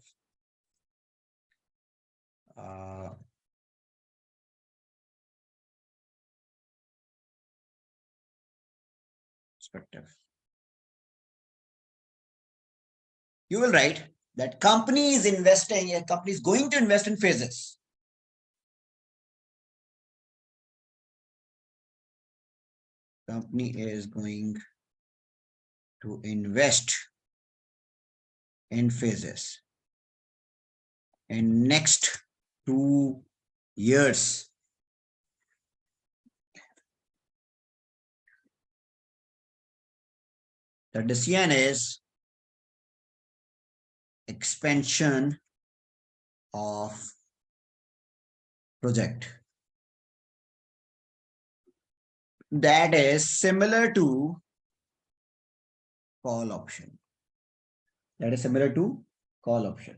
You will write that company is investing, a company is going to invest in phases. Company is going to invest in phases in next 2 years. The decision is expansion of project. That is similar to call option. That is similar to call option.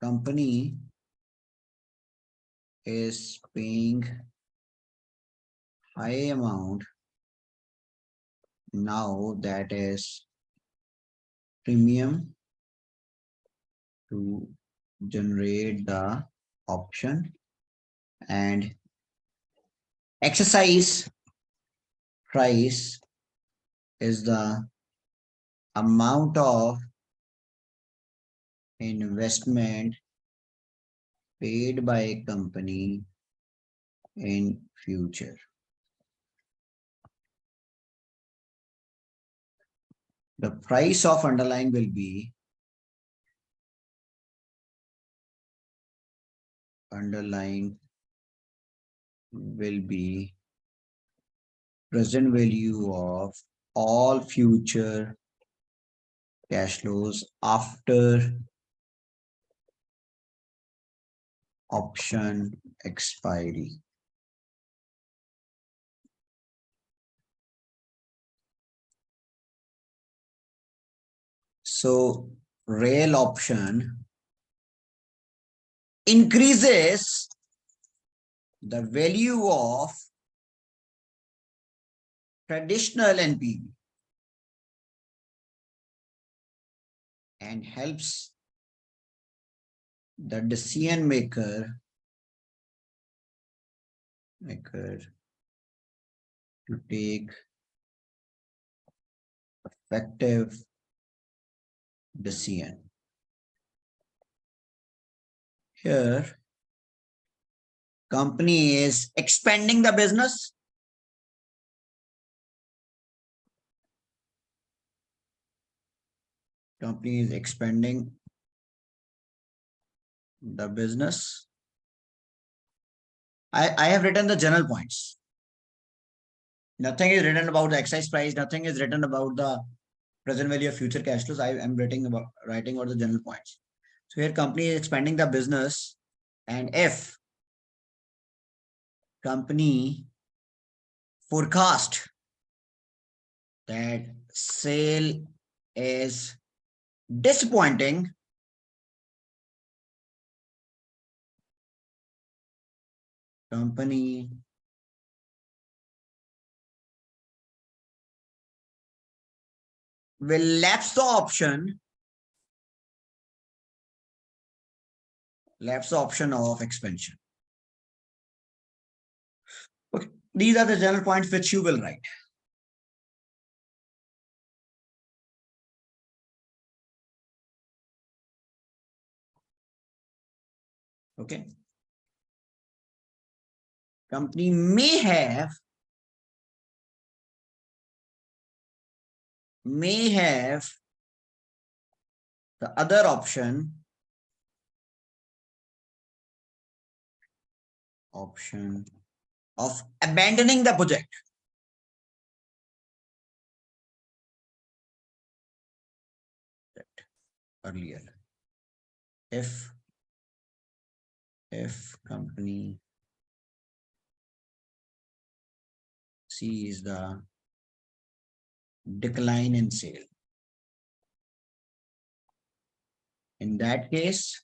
Company is paying high amount now, that is premium to generate the option, and exercise price is the amount of investment paid by a company in future. The price of underlying will be present value of all future cash flows after option expiry. So real option increases the value of traditional NPV and helps the decision maker to take effective decision. Here, company is expanding the business. Company is expanding the business. I have written the general points. Nothing is written about the exercise price. Nothing is written about the present value of future cash flows. I am writing about the general points. So here company is expanding the business, and if company forecast that sale is disappointing, company will lapse the option of expansion. Okay. These are the general points which you will write. Okay. Company may have the other option option of abandoning the project. Earlier, if company sees the decline in sale, in that case,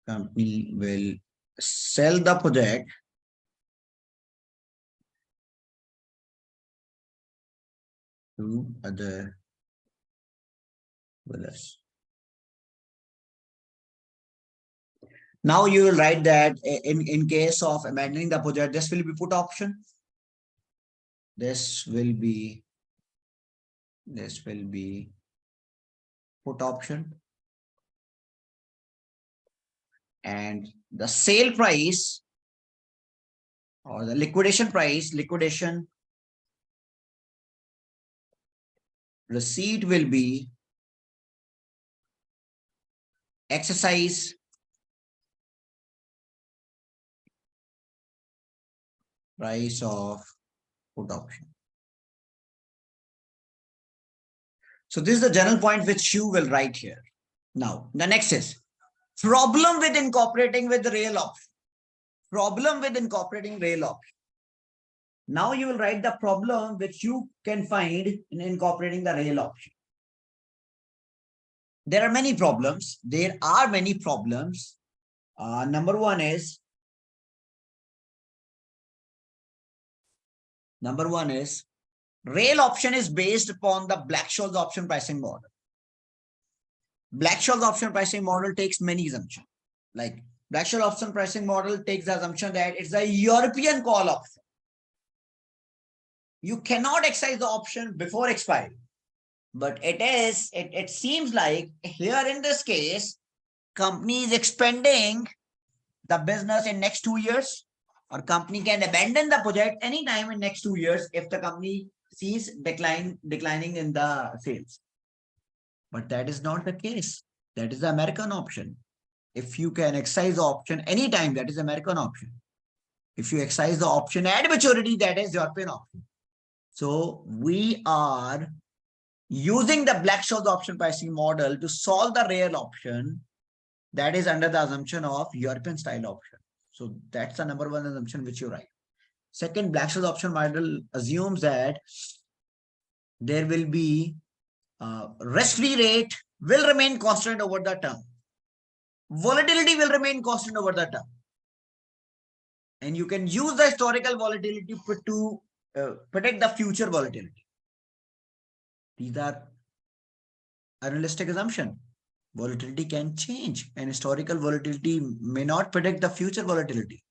company will sell the project to other builders. Now you will write that in case of abandoning the project, this will be put option. This will be put option. And the sale price or the liquidation price, liquidation receipt will be exercise price of put option. So this is the general point which you will write here. Now, the next is problem with incorporating with the real option. Problem with incorporating real option. Now you will write the problem which you can find in incorporating the real option. There are many problems. Number one is real option is based upon the Black-Scholes option pricing model. Black-Scholes option pricing model takes many assumptions. Like Black-Scholes option pricing model takes the assumption that it's a European call option. You cannot exercise the option before expiry. But it seems like here in this case, company is expanding the business in next 2 years, or company can abandon the project anytime in next 2 years if the company sees declining in the sales. But that is not the case. That is the American option. If you can exercise the option anytime, that is American option. If you exercise the option at maturity, that is European option. So we are using the Black-Scholes option pricing model to solve the real option that is under the assumption of European style option. So that's the number one assumption which you write. Second, Black-Scholes option model assumes that there will be risk-free rate will remain constant over the term. Volatility will remain constant over the term. And you can use the historical volatility to predict the future volatility. These are unrealistic assumptions. Volatility can change, and historical volatility may not predict the future volatility.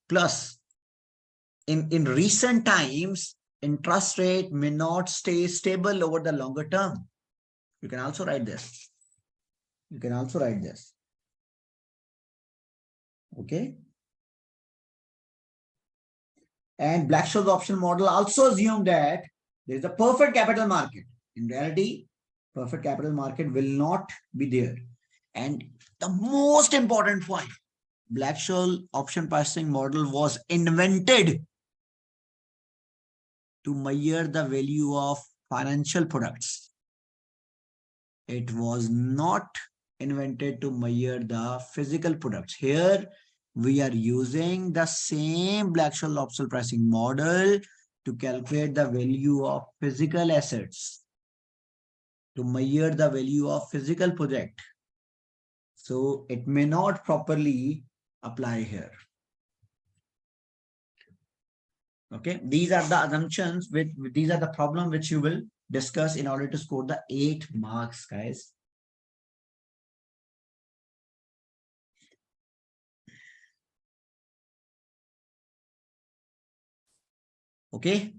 Plus, in recent times, interest rate may not stay stable over the longer term. You can also write this. Okay. And Black-Scholes option model also assume that there is a perfect capital market. In reality, perfect capital market will not be there. And the most important point, Black-Scholes option pricing model was invented to measure the value of financial products. It was not invented to measure the physical products. Here, we are using the same Black-Scholes option pricing model to calculate the value of physical assets, to measure the value of physical project. So it may not properly apply here. Okay, these are the assumptions these are the problem which you will discuss in order to score the 8 marks, guys. Okay.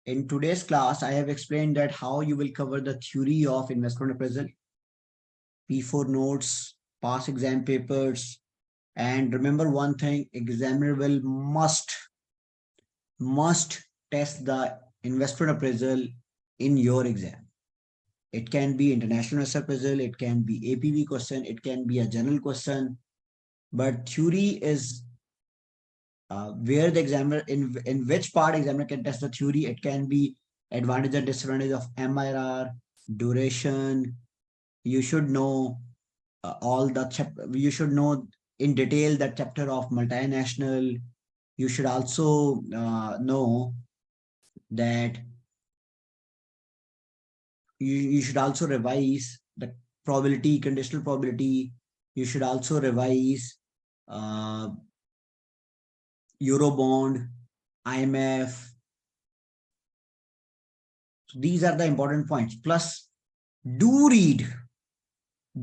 In today's class, I have explained that how you will cover the theory of investment appraisal, P4 notes, past exam papers, and remember one thing: examiner will must test the investment appraisal in your exam. It can be international research puzzle, it can be APV question, it can be a general question. But theory is where the examiner, in which part examiner can test the theory. It can be advantage and disadvantage of MIR, duration. You should know all the you should know in detail that chapter of multinational. You should also know that you should also revise the probability, conditional probability. You should also revise uh, Eurobond, IMF. So these are the important points. Plus, do read,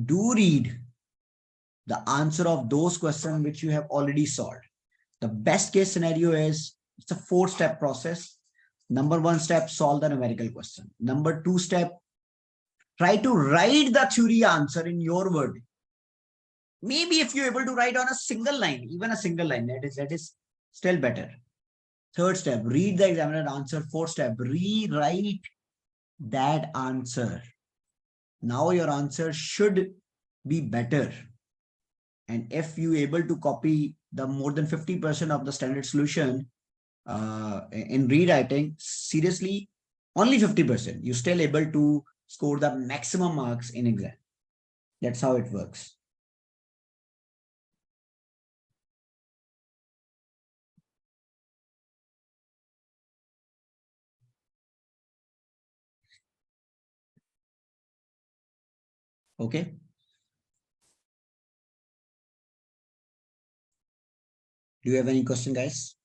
do read the answer of those questions which you have already solved. The best case scenario is it's a 4-step process. Number 1 step, solve the numerical question. Number 2 step, try to write the theory answer in your word. Maybe if you're able to write on a single line, even a single line, that is still better. 3rd step, read the examiner answer. 4th step, rewrite that answer. Now your answer should be better. And if you able to copy the more than 50% of the standard solution in rewriting, seriously, only 50%, you're still able to score the maximum marks in exam. That's how it works. Okay. Do you have any question, guys?